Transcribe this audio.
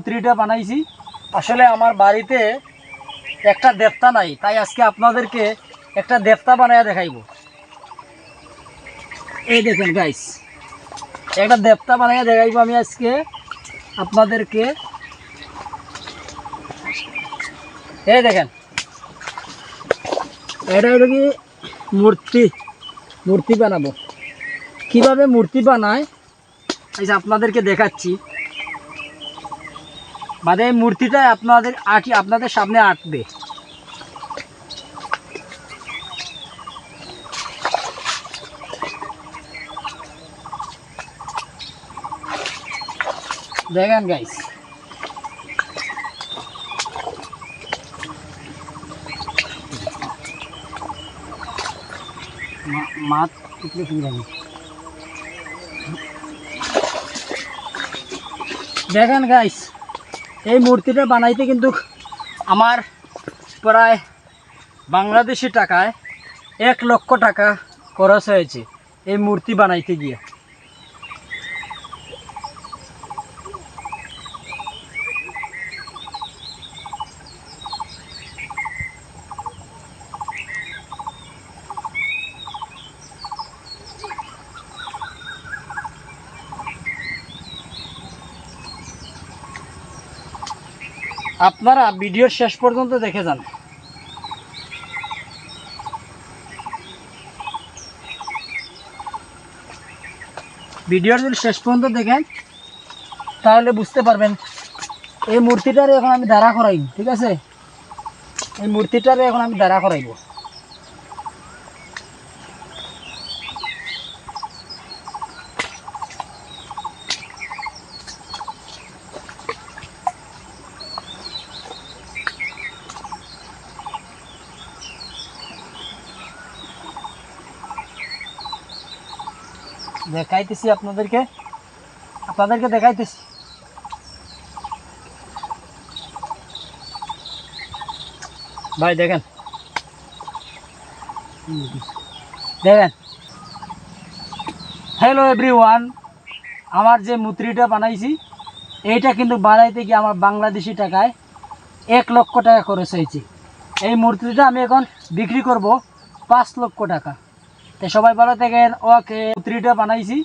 মূর্তিটা বানাইছি। আসলে আমার বাড়িতে একটা দেবতা নাই, তাই আজকে আপনাদেরকে একটা দেবতা বানায় দেখাইব। এই দেখেন গাইস, একটা দেবতা বানায় দেখাইব আমি আজকে আপনাদেরকে। এই দেখেন, এটা হলো কি মূর্তি বানাবো। কিভাবে মূর্তি বানায় এই যে আপনাদেরকে দেখাচ্ছি। মানে এই মূর্তিটা আপনাদের সামনে আঁকবে। দেখেন গাইস, মাছ টুকরে সুবিধা নেই। দেখেন গাইস, এই মূর্তিটা বানাইতে কিন্তু আমার প্রায় বাংলাদেশি টাকায় 1 লক্ষ টাকা খরচ হয়েছে এই মূর্তি বানাইতে গিয়ে। আপনারা ভিডিওর শেষ পর্যন্ত দেখে যান। ভিডিওর যদি শেষ পর্যন্ত দেখেন তাহলে বুঝতে পারবেন। এই মূর্তিটারে এখন আমি দাঁড়া করাইব, ঠিক আছে? এই মূর্তিটারে এখন আমি দাঁড়া করাইব। দেখাইতেছি আপনাদেরকে দেখাইতেছি। ভাই দেখেন হ্যালো এভরিওয়ান, আমার যে মূর্তিটা বানাইছি এইটা কিন্তু বানাইতে গিয়ে আমার বাংলাদেশি টাকায় 1 লক্ষ টাকা খরচ হয়েছে। এই মূর্তিটা আমি এখন বিক্রি করব 5 লক্ষ টাকা। তো সবাই ভালো থাকেন। ওকে, মূর্তিটা বানাইছি